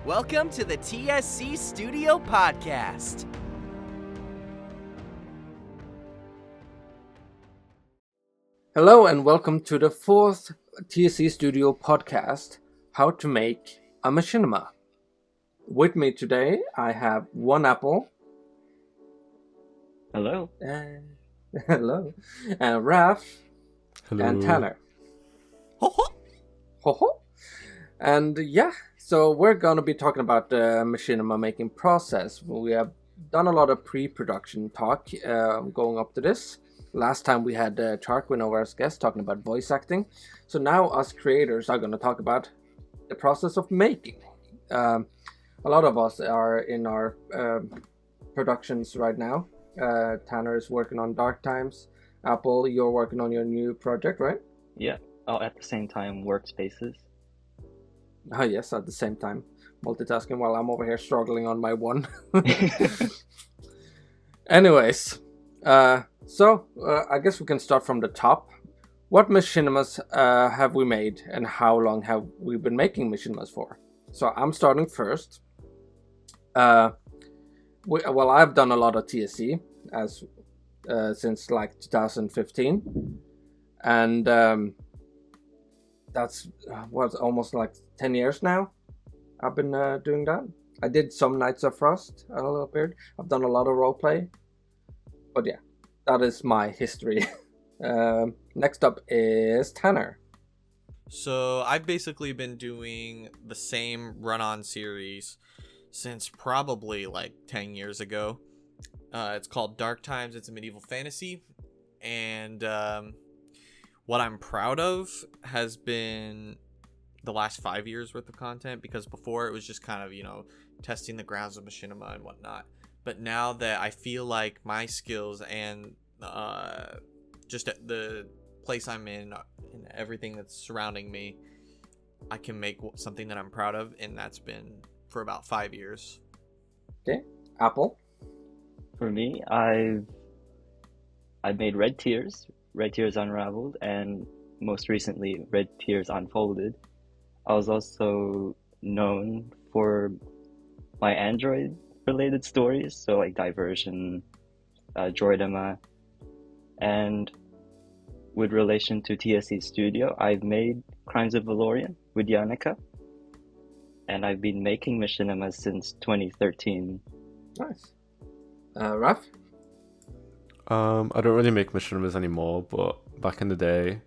Welcome to the TSC Studio podcast. Hello and welcome to the fourth TSC Studio podcast, How to Make a Machinima. With me today, I have one Apple. Hello. Hello. And Raph. Hello. And Tanner. Ho ho! Ho ho. And yeah, so we're going to be talking about the machinima making process. We have done a lot of pre-production talk going up to this. Last time we had Charquin over as guest talking about voice acting. So now us creators are going to talk about the process of making. A lot of us are in our productions right now. Tanner is working on Dark Times. Apple, you're working on your new project, right? Yeah. Oh, at the same time, workspaces. Oh yes, at the same time. Multitasking while I'm over here struggling on my one. Anyways, so I guess we can start from the top. What machinimas have we made and how long have we been making machinimas for? So I'm starting first. Well, I've done a lot of TSC since like 2015. And that's almost like 10 years now I've been doing that. I did some Nights of Frost a little bit. I've done a lot of roleplay. But yeah, that is my history. Next up is Tanner. So I've basically been doing the same run-on series since probably like 10 years ago. It's called Dark Times. It's a medieval fantasy. And what I'm proud of has been the last 5 years worth of content, because before it was just kind of, testing the grounds of machinima and whatnot. But now that I feel like my skills and just at the place I'm in and everything that's surrounding me, I can make something that I'm proud of, and that's been for about 5 years. Okay, Apple. For me, I've made Red Tears Unraveled, and most recently Red Tears Unfolded. I was also known for my Android related stories, so like Diversion, Joyfuldemon, and with relation to TSCStudio, I've made Crimes of Valorian with Yannicka, and I've been making machinimas since 2013. Nice. Raph? I don't really make machinimas anymore, but back in the day,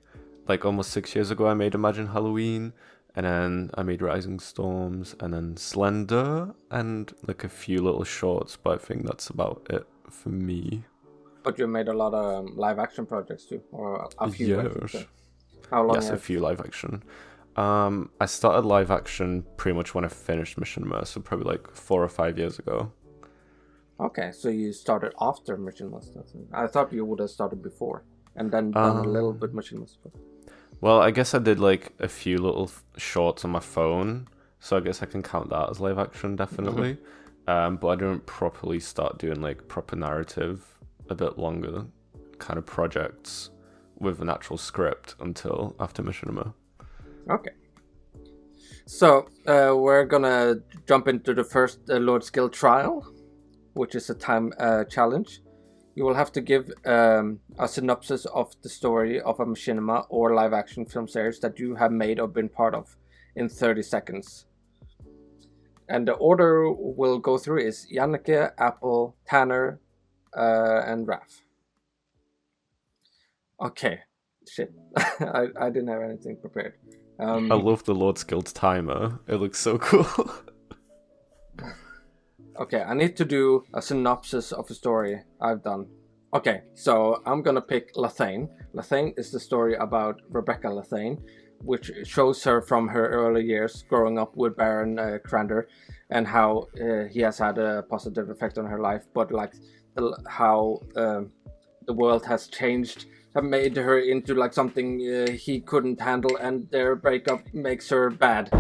like almost 6 years ago, I made Imagine Halloween, and then I made Rising Storms, and then Slender, and like a few little shorts, but I think that's about it for me. But you made a lot of live action projects too, or a few. Yes. How long? Yes, a few live action. I started live action pretty much when I finished Machinima, so probably like 4 or 5 years ago. Okay, so you started after Machinima stuff. I thought you would have started before and then done a little bit Machinima stuff. Well, I guess I did like a few little shorts on my phone, so I guess I can count that as live action, definitely. But I didn't properly start doing like proper narrative, a bit longer kind of projects with an actual script until after Machinima. Okay. So we're gonna jump into the first Lord Skill trial, which is a time challenge. You will have to give a synopsis of the story of a machinima or live action film series that you have made or been part of in 30 seconds. And the order we'll go through is Yannicka, Apple, Tanner, and Raph. Okay, shit. I didn't have anything prepared. I love the Lord Skilled timer. It looks so cool. Okay, I need to do a synopsis of a story I've done. Okay, so I'm gonna pick Lathane. Lathane is the story about Rebecca Lathane, which shows her from her early years growing up with Baron Crander, and how he has had a positive effect on her life, but like how the world has changed, have made her into like something he couldn't handle, and their breakup makes her bad.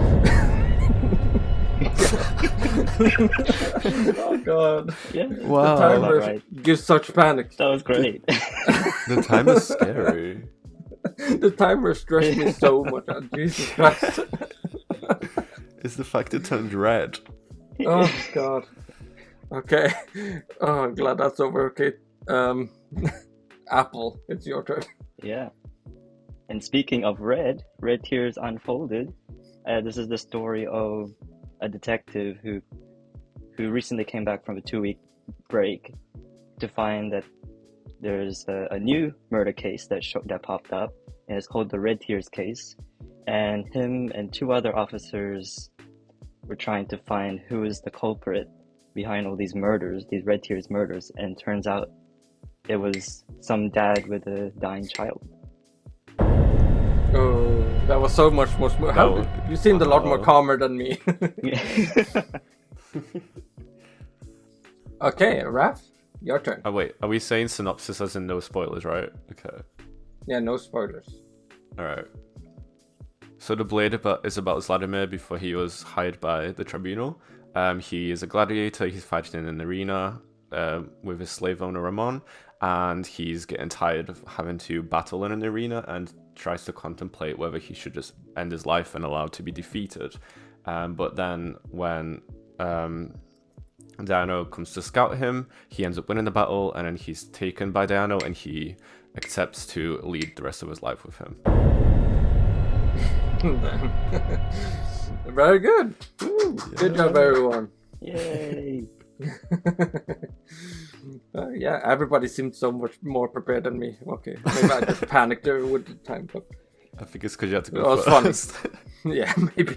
Oh god. Yeah. Wow. The timer Right. gives such panic. That was great. The time is scary. The timer stressed me so much. Jesus Christ. It's the fact it turned red. Oh God. Okay. Oh, I'm glad that's over. Okay. Apple, it's your turn. Yeah. And speaking of Red Tears Unfolded. This is the story of a detective who recently came back from a 2-week break to find that there's a new murder case that popped up, and it's called the Red Tears case. And him and 2 other officers were trying to find who is the culprit behind all these murders, these Red Tears murders, and turns out it was some dad with a dying child. Oh, that was so much more smooth. You seemed a lot more calmer than me. Okay, Raph, your turn. Oh wait, are we saying synopsis as in no spoilers, right? Okay. Yeah, no spoilers. Alright. So the Blade is about Vladimir before he was hired by the tribunal. He is a gladiator, he's fighting in an arena with his slave owner Ramon, and he's getting tired of having to battle in an arena and tries to contemplate whether he should just end his life and allow to be defeated. But then when Diano comes to scout him, he ends up winning the battle, and then he's taken by Diano and he accepts to lead the rest of his life with him. Very good. Woo. Good job, everyone. Yay! Yeah, everybody seemed so much more prepared than me. Okay, maybe I just panicked there with the time. But I think it's because you had to go it was first. funny. Yeah, maybe.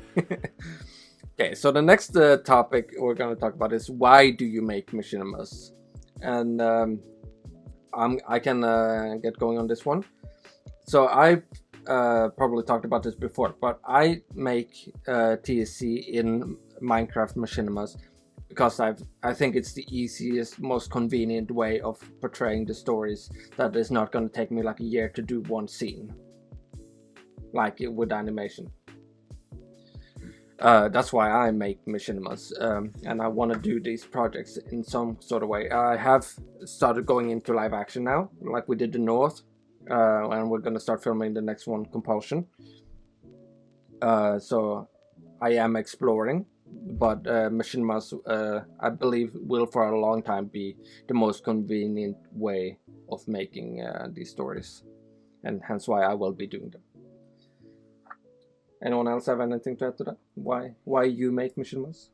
Okay, so the next topic we're going to talk about is why do you make machinimas? And I can get going on this one. So I probably talked about this before, but I make TSC in Minecraft machinimas because I think it's the easiest, most convenient way of portraying the stories that is not going to take me like a year to do one scene, like with animation. That's why I make machinimas, and I want to do these projects in some sort of way. I have started going into live action now, like we did the North, and we're going to start filming the next one, Compulsion. So I am exploring, but machinimas, I believe, will for a long time be the most convenient way of making these stories, and hence why I will be doing them. Anyone else have anything to add to that? Why you make machinimas?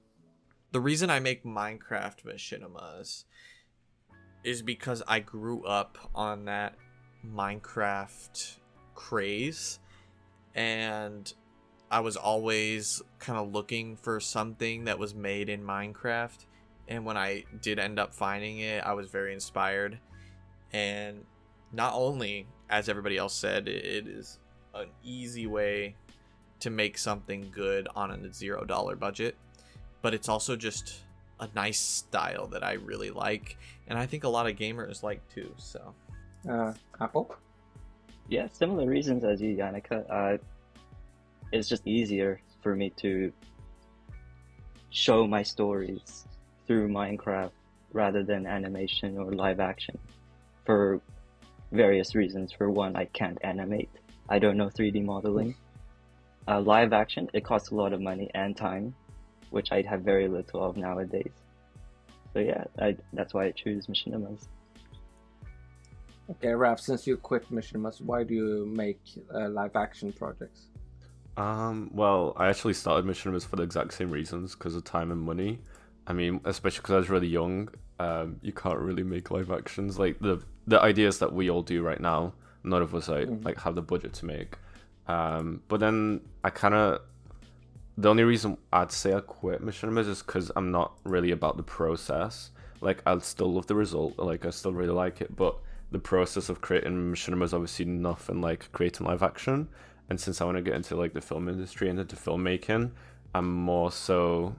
The reason I make Minecraft machinimas is because I grew up on that Minecraft craze, and I was always kind of looking for something that was made in Minecraft, and when I did end up finding it, I was very inspired. And not only, as everybody else said, it is an easy way to make something good on a $0 budget, but it's also just a nice style that I really like, and I think a lot of gamers like too. So Apple? Yeah, similar reasons as you, Yannicka. It's just easier for me to show my stories through Minecraft rather than animation or live action, for various reasons. For one, I can't animate. I don't know 3D modeling. Live action, it costs a lot of money and time, which I'd have very little of nowadays. So yeah, that's why I choose machinimas. Okay, Raph, since you quit machinimas, why do you make live action projects? Well, I actually started machinimas for the exact same reasons, because of time and money. I mean, especially because I was really young, you can't really make live actions. Like the ideas that we all do right now, none of us like have the budget to make. But then the only reason I'd say I quit machinimas is because I'm not really about the process. Like, I still love the result, like I still really like it, but the process of creating machinima is obviously nothing like creating live action. And since I want to get into like the film industry and into filmmaking, I'm more so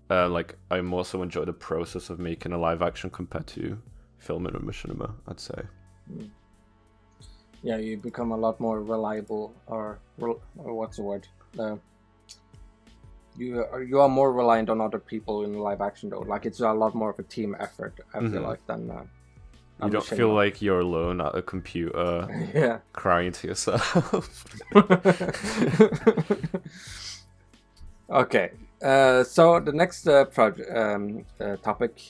I more so enjoy the process of making a live action compared to filming a machinima, I'd say. Yeah, you become a lot more reliable, or what's the word? You are more reliant on other people in live action though. Like, it's a lot more of a team effort, I feel like, than you don't feel like you're alone at a computer yeah, crying to yourself. Okay. So the next topic.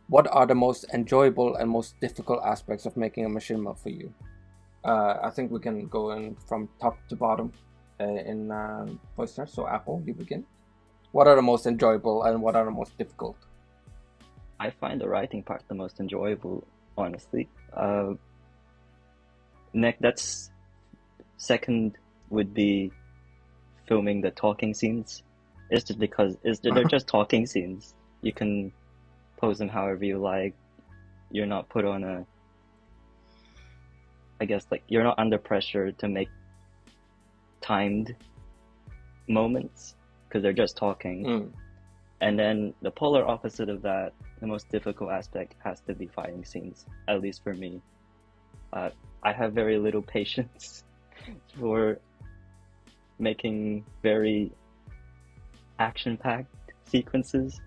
What are the most enjoyable and most difficult aspects of making a machinima for you? I think we can go in from top to bottom in voice search. So Apple, you begin. What are the most enjoyable and what are the most difficult? I find the writing part the most enjoyable, honestly. That's second would be filming the talking scenes. It's just because they're just talking scenes. You can pose them however you like. You're not put on you're not under pressure to make timed moments because they're just talking. And then the polar opposite of that, the most difficult aspect has to be fighting scenes, at least for me. I have very little patience for making very action-packed sequences.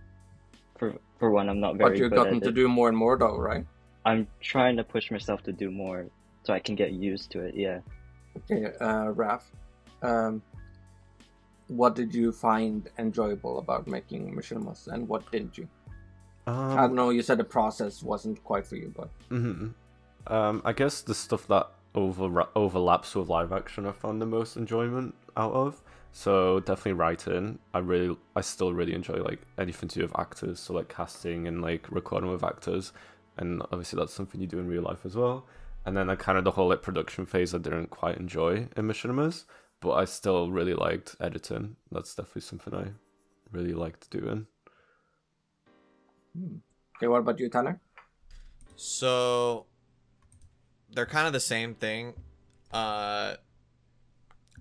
For one, I'm not very But you've good at gotten to it. do more and more though, right? I'm trying to push myself to do more so I can get used to it, yeah. Okay, Raf, what did you find enjoyable about making machinimas and what didn't you? I don't know, you said the process wasn't quite for you, but... I guess the stuff that overlaps with live action I found the most enjoyment out of. So definitely writing. I still really enjoy like anything to do with actors, so like casting and like recording with actors, and obviously that's something you do in real life as well. And then kind of the whole like production phase I didn't quite enjoy in machinimas, but I still really liked editing. That's definitely something I really liked doing. Okay, what about you, Tanner? So they're kind of the same thing.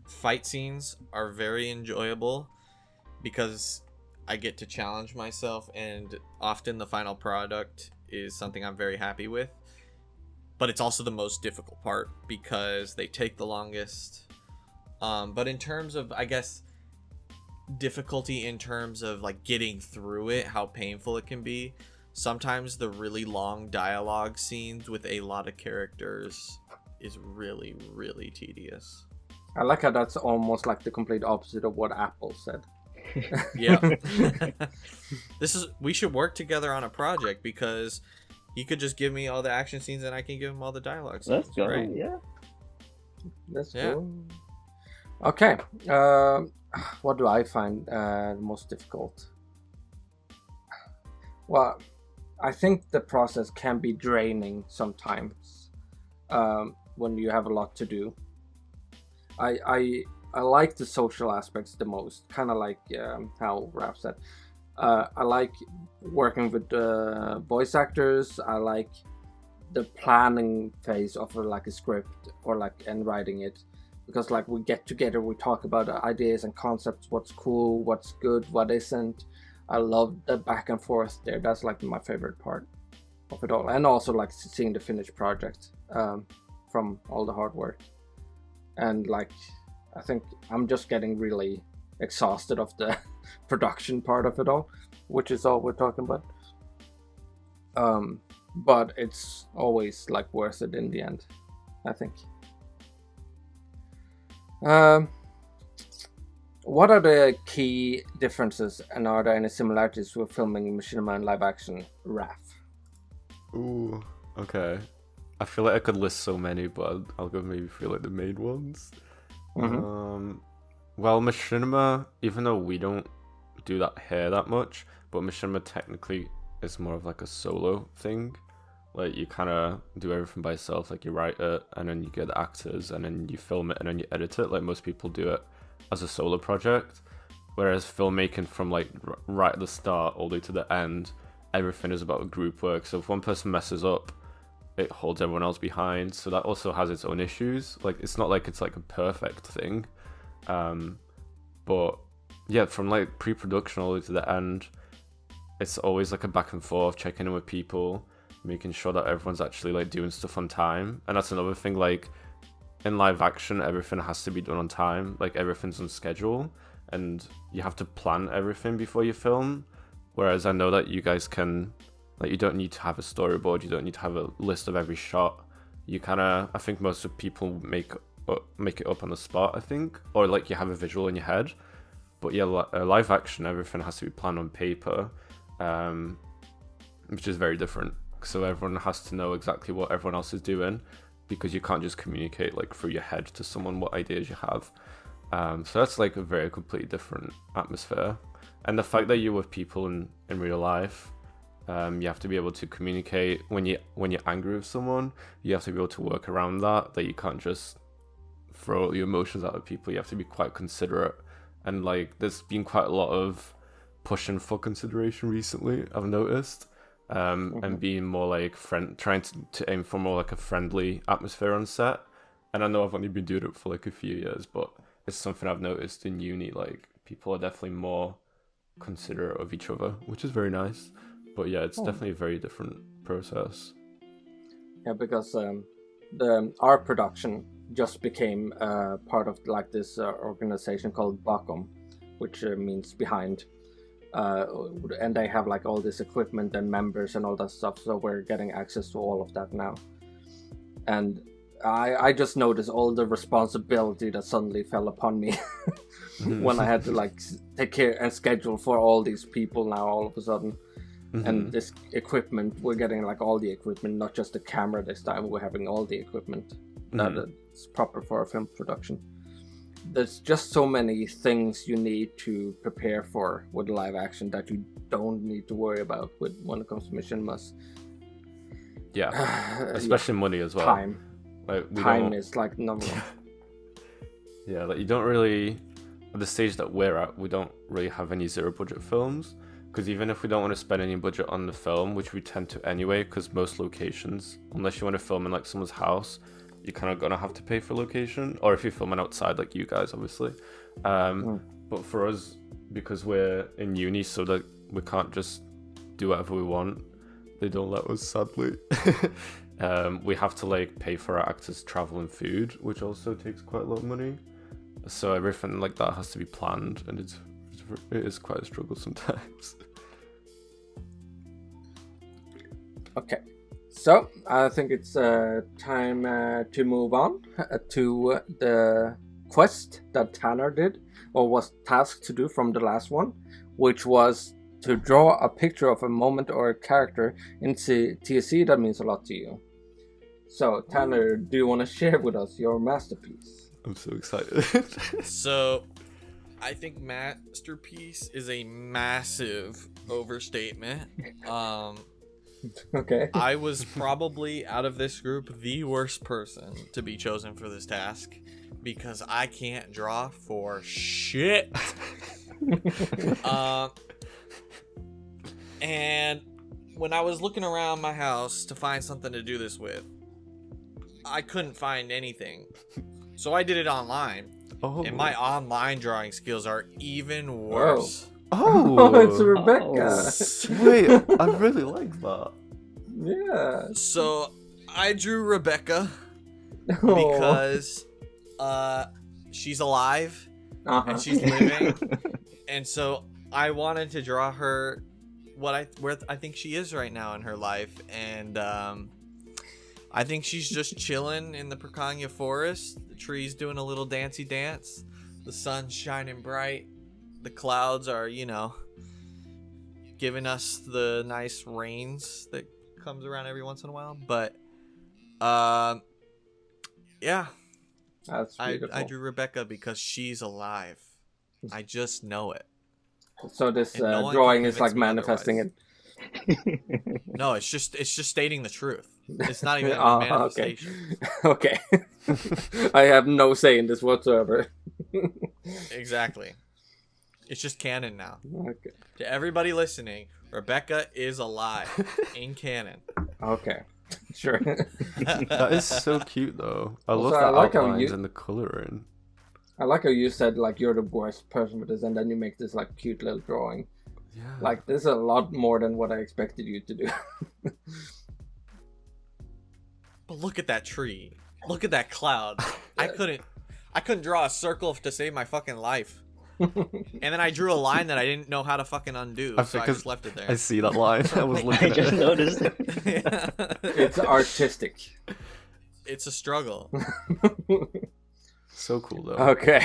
Fight scenes are very enjoyable because I get to challenge myself, and often the final product is something I'm very happy with. But it's also the most difficult part because they take the longest. But in terms of, I guess, difficulty in terms of like getting through it, how painful it can be, sometimes the really long dialogue scenes with a lot of characters is really, really tedious. I like how that's almost like the complete opposite of what Apple said. Yeah. We should work together on a project because he could just give me all the action scenes and I can give him all the dialogue scenes. Let's go, right? yeah. That's Yeah. cool. Okay, what do I find the most difficult? Well, I think the process can be draining sometimes when you have a lot to do. I like the social aspects the most, kind of like how Raf said. I like working with voice actors. I like the planning phase of like a script and writing it, because like we get together, we talk about ideas and concepts, what's cool, what's good, what isn't. I love the back and forth there. That's like my favorite part of it all, and also like seeing the finished project from all the hard work. And like I think I'm just getting really exhausted of the production part of it all, which is all we're talking about. But it's always like worth it in the end, I think. What are the key differences, and are there any similarities with filming machinima and live action, Raf? Ooh, okay. I feel like I could list so many, but I'll go maybe for like the main ones. Well, machinima, even though we don't do that here that much, but machinima technically is more of like a solo thing. Like you kind of do everything by yourself. Like you write it, and then you get the actors, and then you film it, and then you edit it. Like most people do it as a solo project. Whereas filmmaking, from like right at the start all the way to the end, everything is about group work. So if one person messes up, it holds everyone else behind. So that also has its own issues. Like it's not like it's like a perfect thing. But yeah, from like pre-production all the way to the end, it's always like a back and forth, checking in with people, making sure that everyone's actually like doing stuff on time. And that's another thing, like in live action, everything has to be done on time. Like everything's on schedule, and you have to plan everything before you film. Whereas I know that you guys can, like, you don't need to have a storyboard, you don't need to have a list of every shot. You kind of, I think most of people make it up on the spot, I think, or like you have a visual in your head. But yeah, live action, everything has to be planned on paper, which is very different. So everyone has to know exactly what everyone else is doing, because you can't just communicate like through your head to someone what ideas you have. So that's like a very completely different atmosphere. And the fact that you're with people in real life, you have to be able to communicate when you're angry with someone. You have to be able to work around that you can't just throw your emotions out at people. You have to be quite considerate. And like there's been quite a lot of pushing for consideration recently, I've noticed. And being more like trying to aim for more like a friendly atmosphere on set. And I know I've only been doing it for like a few years, but it's something I've noticed in uni. Like people are definitely more considerate of each other, which is very nice. But yeah, it's definitely a very different process. Yeah, because our production just became part of like this organization called BlockbusterMod, which means behind. And they have like all this equipment and members and all that stuff, so we're getting access to all of that now. And I just noticed all the responsibility that suddenly fell upon me when I had to like take care and schedule for all these people now all of a sudden. And this equipment, we're getting like all the equipment, not just the camera this time. We're having all the equipment that's proper for a film production. There's just so many things you need to prepare for with live action that you don't need to worry about when it comes to Machinimas. Yeah, especially money as well. Time. Like, Time is like number one. Yeah, like you don't really, at the stage that we're at, we don't really have any zero budget films. Because even if we don't want to spend any budget on the film, which we tend to anyway, because most locations, unless you want to film in like someone's house, you're kind of gonna have to pay for location, or if you're filming outside like you guys obviously. But for us, because we're in uni, so that we can't just do whatever we want, they don't let us, sadly. We have to like pay for our actors' travel and food, which also takes quite a lot of money. So everything like that has to be planned, and it is quite a struggle sometimes. Okay, so I think it's time to move on to the quest that Tanner did, or was tasked to do from the last one, which was to draw a picture of a moment or a character in TSC that means a lot to you. So Tanner, do you want to share with us your masterpiece? I'm so excited. So I think masterpiece is a massive overstatement. Okay. I was probably, out of this group, the worst person to be chosen for this task, because I can't draw for shit. And when I was looking around my house to find something to do this with, I couldn't find anything. So I did it online. And my online drawing skills are even worse. Oh, it's Rebecca. Wait, I really like that. Yeah. So I drew Rebecca because she's alive and she's living, and so I wanted to draw her where I think she is right now in her life, and I think she's just chilling in the Piranha forest. The tree's doing a little dancey dance. The sun's shining bright. The clouds are, giving us the nice rains that comes around every once in a while. But, yeah. That's beautiful. I drew Rebecca because she's alive. I just know it. So this drawing is like manifesting it. No, it's just stating the truth. It's not even a manifestation. Okay. I have no say in this whatsoever. Exactly. It's just canon now. Okay. To everybody listening, Rebecca is alive in canon. Okay. Sure. That is so cute though. I love Also, the I like how outlines and the coloring. I like how you said like you're the worst person with this, and then you make this like cute little drawing. Yeah. Like this is a lot more than what I expected you to do. But look at that tree. Look at that cloud. I couldn't draw a circle to save my fucking life. And then I drew a line that I didn't know how to fucking undo, so I just left it there. I see that line. I was looking at it. I just noticed it. It's artistic. It's a struggle. So cool though. Okay.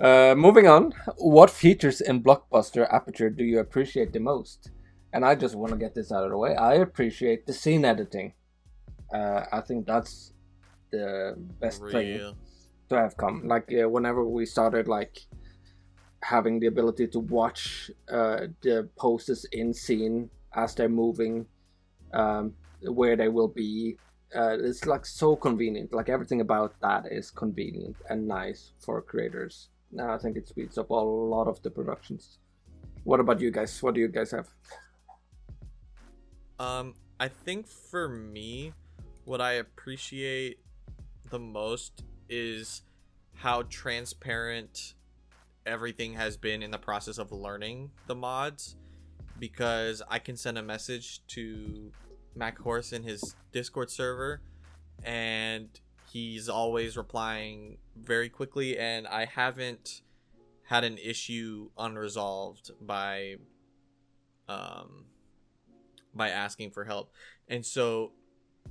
Moving on, what features in Blockbuster Aperture do you appreciate the most? And I just want to get this out of the way. I appreciate the scene editing. I think that's the best thing to have come. Like whenever we started like having the ability to watch the poses in scene as they're moving, where they will be. It's like so convenient. Like everything about that is convenient and nice for creators. Now I think it speeds up a lot of the productions. What about you guys? What do you guys have? I think for me, what I appreciate the most is how transparent everything has been in the process of learning the mods, because I can send a message to McHorse in his Discord server and he's always replying very quickly, and I haven't had an issue unresolved by asking for help. And so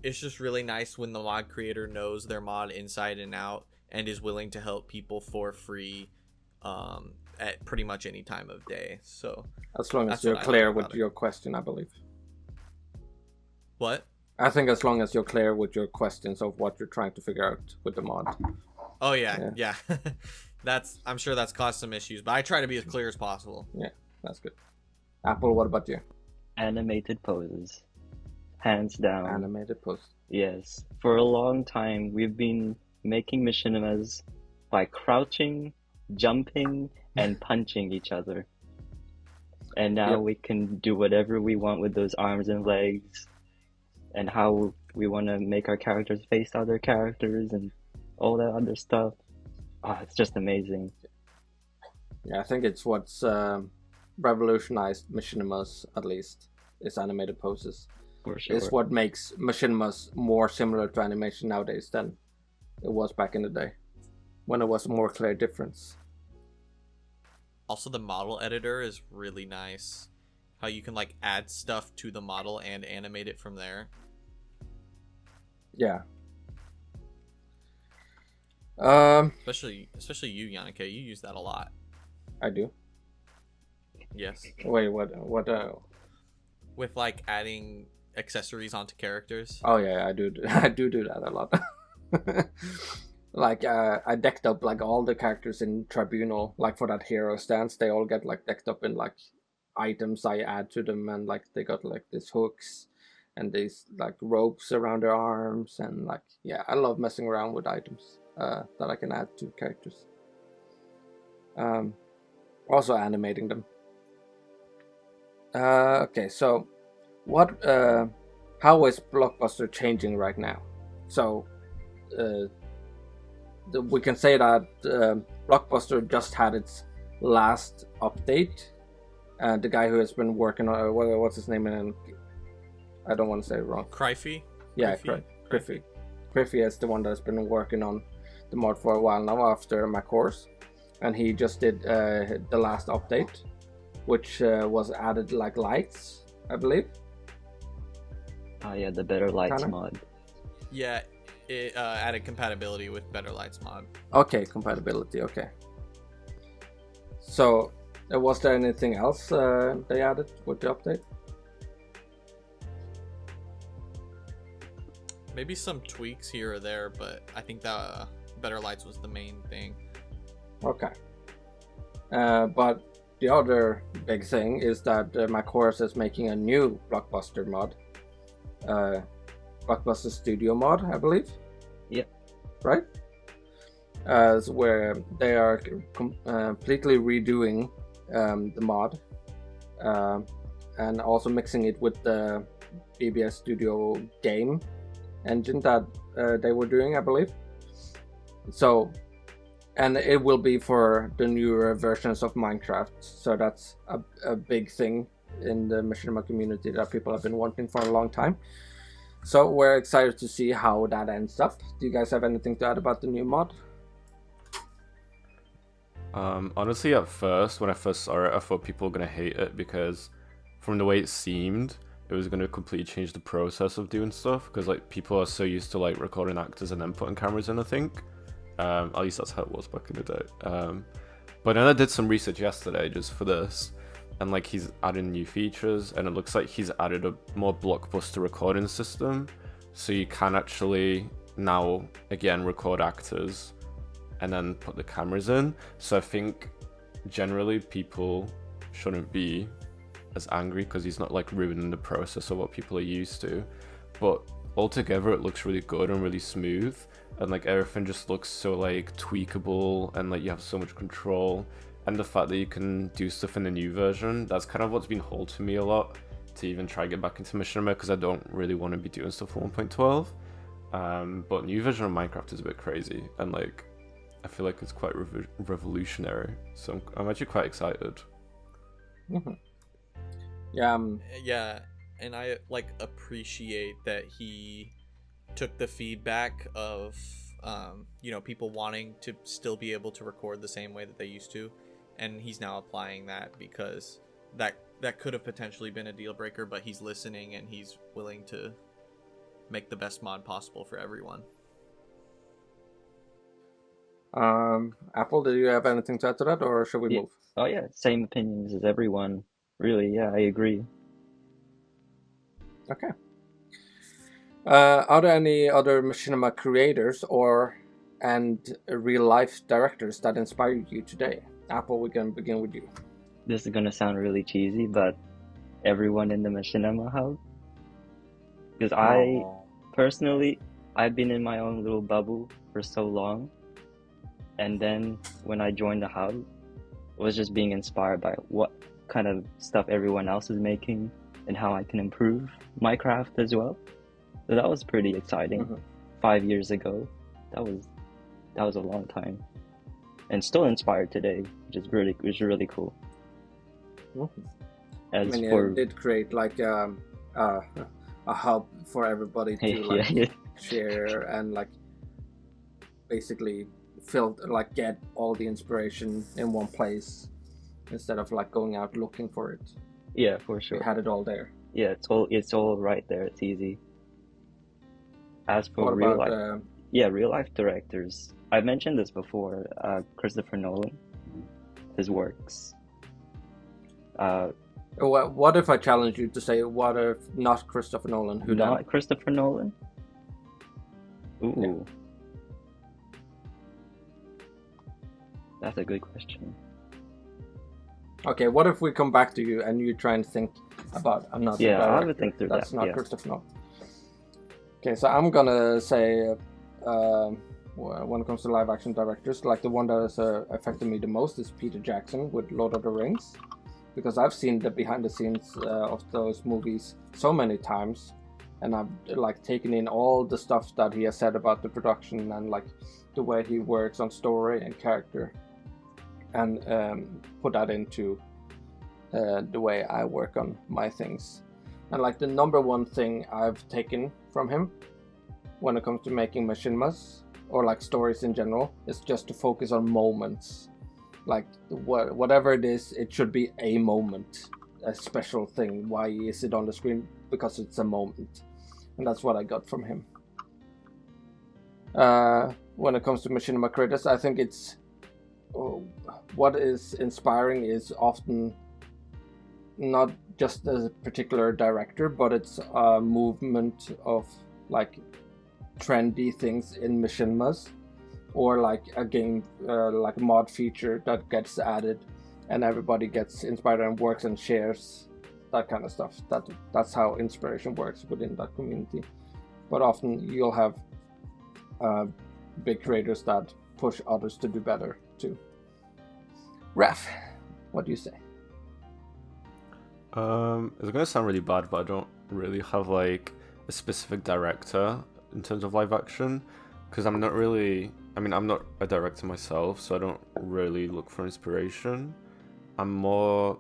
it's just really nice when the mod creator knows their mod inside and out and is willing to help people for free at pretty much any time of day. So as long as you're clear with your question, I believe. What? I think as long as you're clear with your questions of what you're trying to figure out with the mod. Oh yeah. I'm sure that's caused some issues, but I try to be as clear as possible. Yeah, that's good. Apple, what about you? Animated poses. Hands down. Animated poses. Yes. For a long time, we've been making machinimas by crouching, jumping, and punching each other. And now we can do whatever we want with those arms and legs, and how we want to make our characters face other characters and all that other stuff. It's just amazing. Yeah, I think it's what's revolutionized machinimas, at least, is animated poses. For sure. It's what makes machinimas more similar to animation nowadays than it was back in the day, when it was a more clear difference. Also, the model editor is really nice. How you can like add stuff to the model and animate it from there. Yeah. Especially you, Yannicke. You use that a lot. I do. Yes. Wait, what? With like adding accessories onto characters. Oh yeah, I do. I do that a lot. Like I decked up like all the characters in Tribunal, like for that hero stance. They all get like decked up in like items I add to them, and like they got like these hooks and these like ropes around their arms, and like I love messing around with items that I can add to characters. Also animating them. Okay, so what? How is Blockbuster changing right now? So we can say that Blockbuster just had its last update. The guy who has been working on what's his name? And I don't want to say it wrong. Cryfy? Yeah, Cryfy. Cryfy is the one that's been working on the mod for a while now after McHorse, and he just did the last update, which was added like lights, I believe. Oh yeah, the Better Lights mod. Yeah, it added compatibility with Better Lights mod. Okay, compatibility. Okay. So, was there anything else they added with the update? Maybe some tweaks here or there, but I think that Better Lights was the main thing. Okay. But the other big thing is that McHorse is making a new Blockbuster mod. BlockbusterStudio mod, I believe. Yep. Right? Where they are completely redoing the mod and also mixing it with the BBS Studio game engine that they were doing, I believe. So, and it will be for the newer versions of Minecraft. So that's a big thing in the Machinima community that people have been wanting for a long time. So we're excited to see how that ends up. Do you guys have anything to add about the new mod? Honestly, at first, when I first saw it, I thought people were going to hate it because from the way it seemed, it was going to completely change the process of doing stuff, because like people are so used to like recording actors and then putting cameras in, I think. At least that's how it was back in the day. But then I did some research yesterday just for this, and like he's adding new features, and it looks like he's added a more blockbuster recording system, so you can actually now again record actors and then put the cameras in. So I think generally people shouldn't be as angry because he's not like ruining the process of what people are used to, but altogether it looks really good and really smooth, and like everything just looks so like tweakable, and like you have so much control. And the fact that you can do stuff in the new version, that's kind of what's been holding me a lot to even try to get back into Machinima, because I don't really want to be doing stuff for 1.12. But new version of Minecraft is a bit crazy, and like I feel like it's quite revolutionary, so I'm actually quite excited. Mm-hmm. Yeah. Yeah, and I like appreciate that he took the feedback of people wanting to still be able to record the same way that they used to, and he's now applying that, because that could have potentially been a deal breaker, but he's listening and he's willing to make the best mod possible for everyone. Apple, do you have anything to add to that, or should we move? Oh yeah, same opinions as everyone. Really, yeah, I agree. Okay. Are there any other Machinima creators and real life directors that inspired you today? Apple, we can begin with you. This is gonna sound really cheesy, but everyone in the Machinima hub. Because I personally, I've been in my own little bubble for so long, and then when I joined the hub, I was just being inspired by what kind of stuff everyone else is making and how I can improve my craft as well. So that was pretty exciting. Mm-hmm. 5 years ago, that was a long time, and still inspired today, which is really cool. Mm-hmm. As you did create like a hub for everybody to share and like basically get all the inspiration in one place instead of like going out looking for it. Yeah, for sure. We had it all there. Yeah, it's all right there. It's easy. As for what real about, life, real life directors. I mentioned this before. Christopher Nolan, his works. What if I challenge you to say, what if not Christopher Nolan? Who not then? Christopher Nolan? Ooh. Yeah. That's a good question. Okay, what if we come back to you and you try and think about another director? I would think through that. That's not Christopher Nolan. Okay, so I'm gonna say, when it comes to live action directors, like the one that has affected me the most is Peter Jackson with Lord of the Rings, because I've seen the behind the scenes of those movies so many times, and I've like taken in all the stuff that he has said about the production and like the way he works on story and character, and put that into the way I work on my things. And like the number one thing I've taken from him when it comes to making machinimas or like stories in general is just to focus on moments. Like whatever it is, it should be a moment, a special thing. Why is it on the screen? Because it's a moment, and that's what I got from him. When it comes to machinima creators, I think it's what is inspiring is often not just a particular director, but it's a movement of like trendy things in machinimas, or like a game like a mod feature that gets added and everybody gets inspired and works and shares that kind of stuff. That's how inspiration works within that community. But often you'll have big creators that push others to do better too. Raf, what do you say? It's gonna sound really bad, but I don't really have like a specific director in terms of live action, because I'm not a director myself, so I don't really look for inspiration. I'm more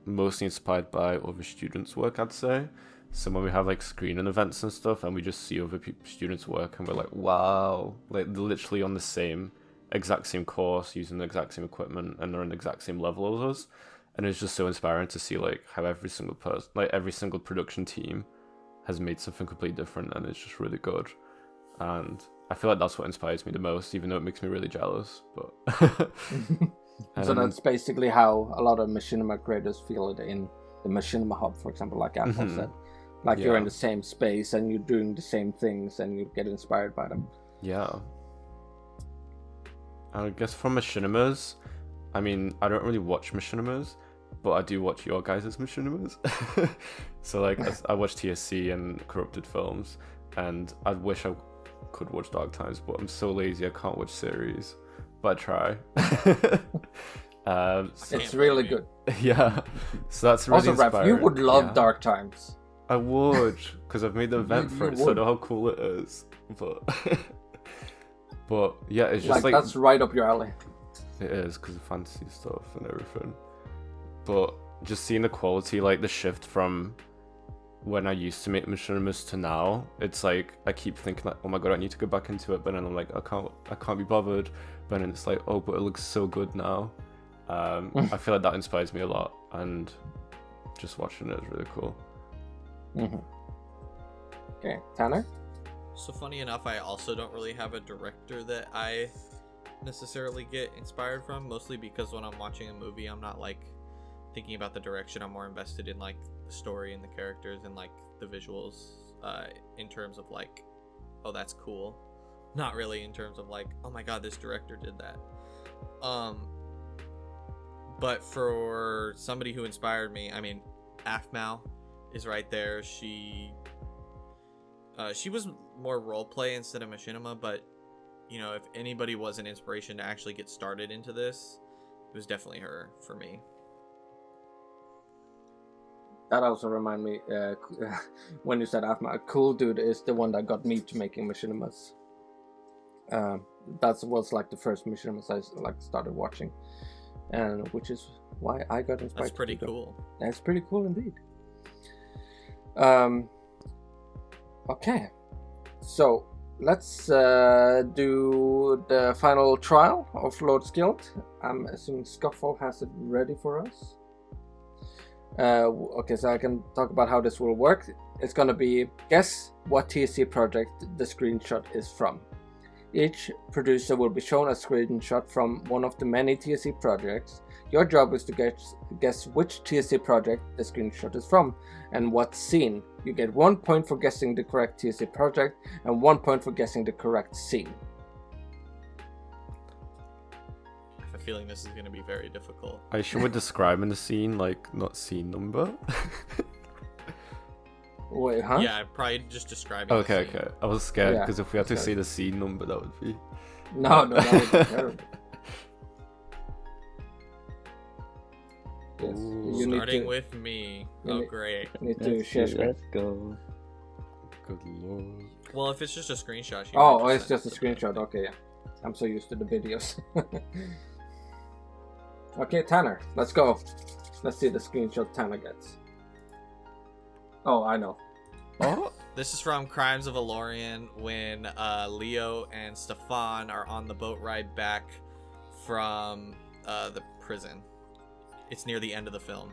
mostly inspired by other students' work, I'd say. So when we have like screening events and stuff, and we just see other students' work, and we're like, wow, like they're literally on the exact same course, using the exact same equipment, and they're on the exact same level as us. And it's just so inspiring to see like how every single person, like every single production team, has made something completely different, and it's just really good. and I feel like that's what inspires me the most, even though it makes me really jealous. But So that's basically how a lot of Machinima creators feel it in the Machinima hub, for example, like Apple said. Like you're in the same space and you're doing the same things and you get inspired by them. Yeah. I guess from Machinimas, I mean, I don't really watch Machinimas, but I do watch your guys' Machinimas. So like, I watch TSC and Corrupted Films, and I wish I could watch Dark Times, but I'm so lazy I can't watch series. But I try. It's really good. Yeah. So that's really also, Raph, you would love Dark Times. I would, because I've made the event for it, so I know how cool it is. But yeah, it's just like that's right up your alley. It is, because of fantasy stuff and everything. But just seeing the quality, like the shift from when I used to make Machinimas to now, it's like I keep thinking like, oh my god, I need to go back into it, but then I'm like, I can't be bothered. But then it's like, oh, but it looks so good now. I feel like that inspires me a lot, and just watching it is really cool. Okay, Tanner? So funny enough, I also don't really have a director that I necessarily get inspired from, mostly because when I'm watching a movie, I'm not like thinking about the direction. I'm more invested in like the story and the characters and like the visuals, in terms of like, oh, that's cool. Not really in terms of like, oh my god, this director did that. But for somebody who inspired me, I mean, Afmao is right there. She was more roleplay instead of Machinima, but you know, if anybody was an inspiration to actually get started into this, it was definitely her for me. That also reminded me, when you said Afmao, Cool Dude is the one that got me to making Machinimas. That was like the first Machinimas I like started watching, and which is why I got inspired. That's pretty cool. That's pretty cool indeed. Okay, so let's do the final trial of Lord's Guild. I'm assuming Scuffle has it ready for us. Okay, so I can talk about how this will work. It's gonna be guess what TSC project the screenshot is from. Each producer will be shown a screenshot from one of the many TSC projects. Your job is to guess which TSC project the screenshot is from and what scene. You get 1 point for guessing the correct TSC project and 1 point for guessing the correct scene. I have a feeling this is going to be very difficult. I should be describing the scene, like not scene number. Wait, huh? Yeah, probably just describing. Okay. I was scared because if we had to okay. say the scene number, that would be. No, that would be terrible. Yes. You Starting with me. Oh, great. You need to share screen. Let's go. Good lord. Well, if it's just a screenshot. It's just a screenshot. Okay, yeah. I'm so used to the videos. Okay, Tanner, let's go. Let's see the screenshot Tanner gets. Oh, I know. Oh? This is from Crimes of Alorian when Leo and Stefan are on the boat ride back from the prison. It's near the end of the film.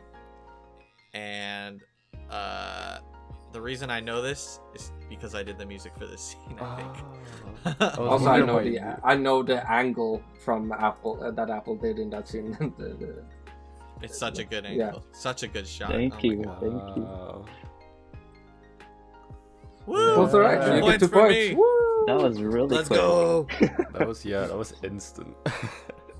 And the reason I know this is because I did the music for this scene, I think. Also, I know the angle from Apple that Apple did in that scene. It's such a good angle. Yeah. Such a good shot. Thank you. Woo! Both are actually Points 2 for points. me. Woo! That was really Let's quick. go. That was instant.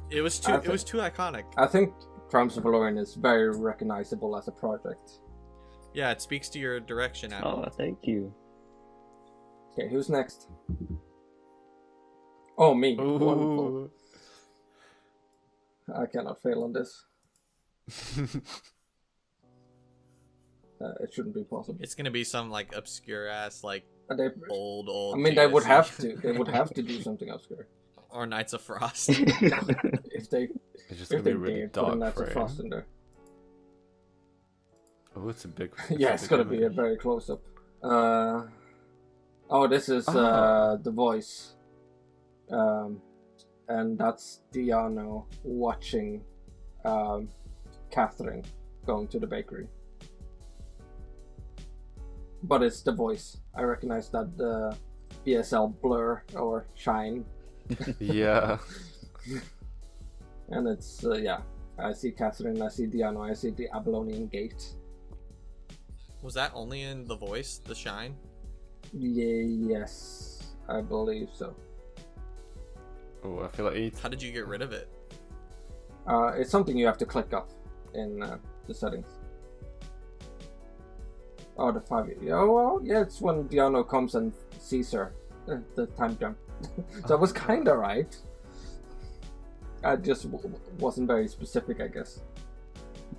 It was too iconic. I think Crimes of Valorian is very recognizable as a project. Yeah, it speaks to your direction, Apple. Oh, thank you. Okay, who's next? Oh, me. Ooh. Wonderful. I cannot fail on this. It shouldn't be possible. It's gonna be some like obscure ass like They, old. I mean, they would have to. They would have to do something obscure. Or Knights of Frost. If they, It's just if gonna they be really dare put a dark Knights of frame. Frost in there. Oh, it's a big. Yeah, it's gonna be a very close up. Oh, this is The Voice. And that's Diano watching Catherine going to the bakery. But it's The Voice. I recognize that BSL blur or shine. Yeah. And it's, yeah. I see Catherine, I see Diano, I see the Apollonian Gate. Was that only in the voice, the shine? Yes, I believe so. Oh, I feel like How did you get rid of it? It's something you have to click off in the settings. Oh, the 5. Oh, well, yeah, it's when Diano comes and sees her. The time jump. So I was kinda right. I just wasn't very specific, I guess.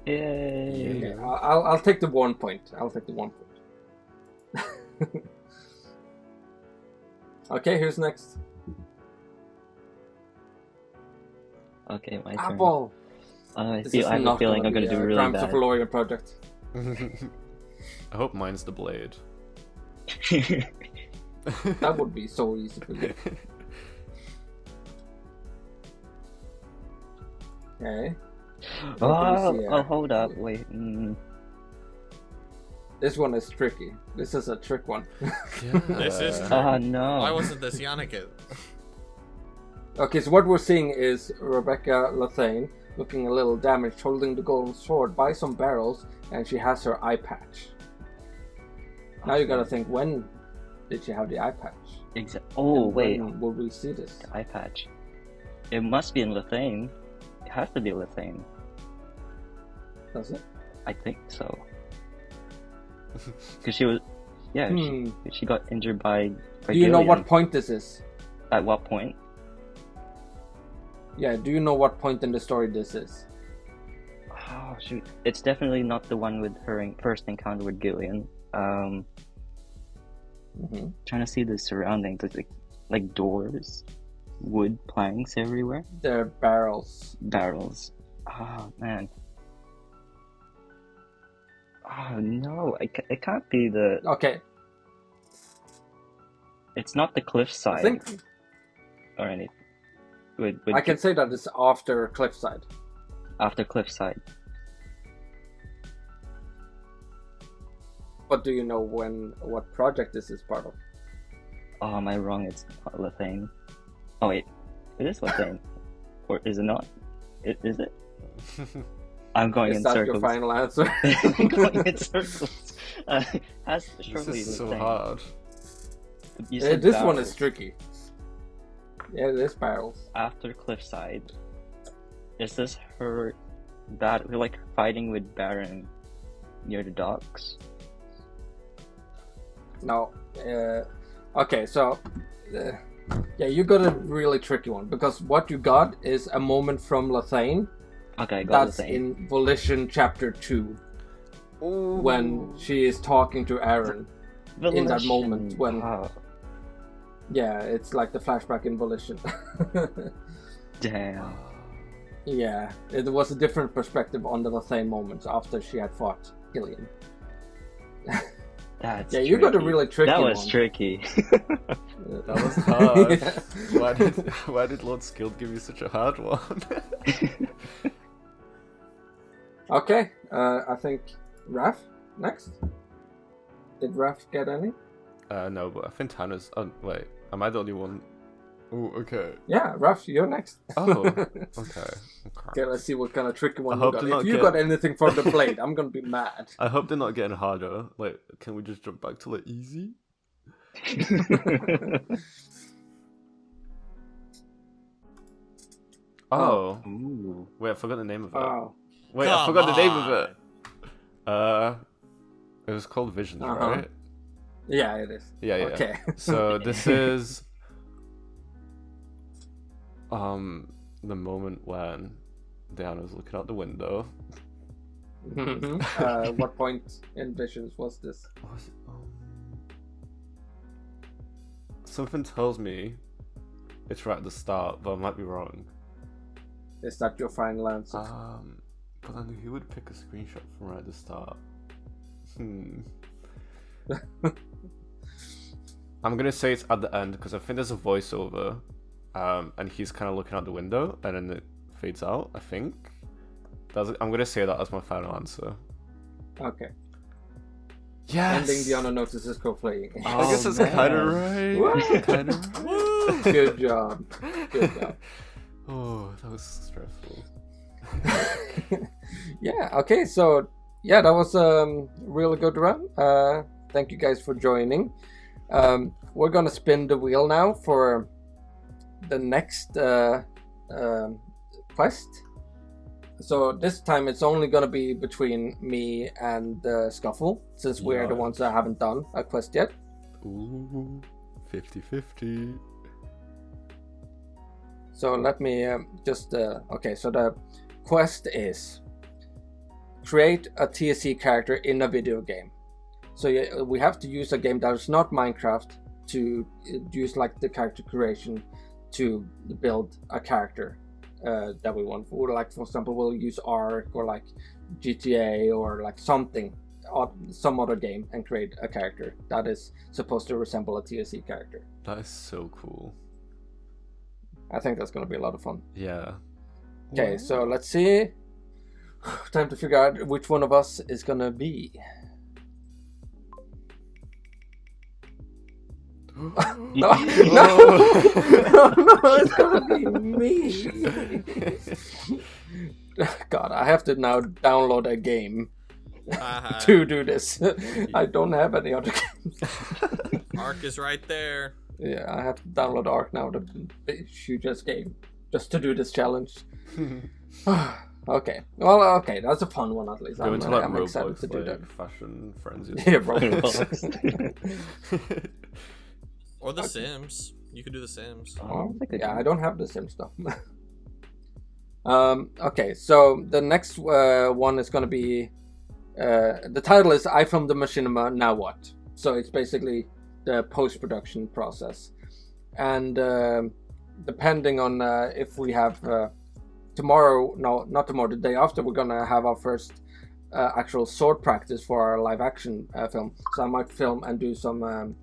Yay! Okay, I'll take the 1 point. I'll take the 1 point. Okay, who's next? Okay, my turn. Apple! I This have is a not feeling I'm gonna be do a really Crimes of bad. Valoria project. I hope mine's the blade. That would be so easy for you. Okay. Oh, hold up, wait. This one is tricky. This is a trick one. This is true. Oh no. Why wasn't this Yannick? Okay, so what we're seeing is Rebecca Lathane looking a little damaged, holding the golden sword by some barrels, and she has her eye patch. Now you gotta think, when did she have the eye patch? Oh, And wait. when will we see this? Eye patch. It must be in Lithane. It has to be Lithane. Does it? I think so. Because she was... Yeah, she got injured by Do you know Gillian. what point this is? At what point? Yeah, do you know what point in the story this is? Oh, shoot. It's definitely not the one with her first encounter with Gillian. Trying to see the surroundings. It's like doors, wood planks everywhere. They're barrels. Barrels. Oh, man. Oh, no. It can't be the... Okay, It's not the cliffside I think or anything. I can say that it's after Cliffside. After cliffside. But do you know what project this is part of? Oh, am I wrong? It's not Lithane. Oh, wait. It is Lithane. Or is it not? Is it? I'm going Is in that circles. your final answer? I'm going in circles. Has This surely is so Lithane. hard. You said This one barrels. is tricky. Yeah, it is barrels. After cliffside. Is this her like fighting with Baron near the docks? No. Okay, so yeah, you got a really tricky one because what you got is a moment from Lathane. Okay, I got That's Lithane. in Volition Chapter 2 when she is talking to Aaron. in that moment when- Oh, Yeah, it's like the flashback in Volition. damn. Yeah, it was a different perspective on the Lathane moments after she had fought Gillian. That's Yeah, you got a tricky. really tricky That was one. tricky. That was hard. Yeah. Why did Lord Skilled give you such a hard one? Okay, I think Raph next. Did Raph get any? No, but I think Tanner's. Oh, wait, am I the only one? Oh, okay. Yeah, Raph, you're next. Oh, okay. Okay, let's see what kind of tricky one I you hope got. to If not you get- got anything from the blade, I'm gonna be mad. I hope they're not getting harder. Like, can we just jump back to like easy? Oh, Ooh. wait, I forgot the name of it. Oh, Wait, I Come forgot the name of on. it. It was called Visions, Uh-huh. right? yeah, it is. Yeah, yeah. Okay. So this is the moment when Diana's looking out the window. What point in Visions was this? What was it? Something tells me it's right at the start, but I might be wrong. Is that your final answer? But then who would pick a screenshot from right at the start? I'm gonna say it's at the end because I think there's a voiceover, and he's kind of looking out the window, and then it fades out. I think I'm gonna say that as my final answer. Okay. Yes. Ending the Honor Notices co-playing. I guess that's kind of right. What? Kind of right. Good job. Good job. Oh, that was stressful. Yeah, okay, so yeah, that was a really good run. Thank you guys for joining. We're gonna spin the wheel now for the next quest. So this time it's only gonna be between me and Scuffle, since we're the ones that haven't done a quest yet. Ooh, 50-50. So let me okay, so the quest is create a TSC character in a video game. So we have to use a game that is not Minecraft to use like the character creation to build a character that we want. Or like, for example, we'll use Ark or like GTA or like something, or some other game, and create a character that is supposed to resemble a TSC character. That is so cool. I think that's going to be a lot of fun. Yeah. Okay, so let's see. Time to figure out which one of us is going to be. No, it's gonna be me. God, I have to now download a game to do this. I don't have any other games. Ark is right there. Yeah, I have to download Ark now to shoot this game, just to do this challenge. Okay, well, okay, that's a fun one at least. Go into like I'm excited Roblox, to do like that. fashion frenzy. Yeah, Roblox. Or The Sims. You could do The Sims. Oh, yeah, I don't have the Sims stuff. Okay, so the next one is going to be the title is I Filmed the Machinima, Now What? So it's basically the post-production process, and depending on if we have tomorrow, no, not tomorrow, the day after, we're going to have our first actual sword practice for our live action film. So I might film and do some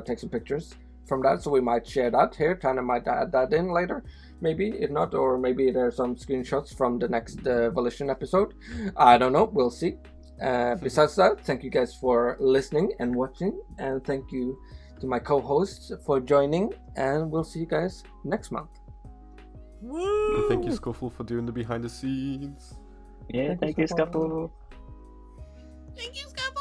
take some pictures from that, so we might share that here. Tanner might add that in later, maybe, if not, or maybe there's some screenshots from the next Volition episode. I don't know, we'll see. Besides that, thank you guys for listening and watching, and thank you to my co-hosts for joining, and we'll see you guys next month. Woo! And thank you, Scuffle, for doing the behind the scenes. Yeah, thank you, Scuffle. Thank you, Scott.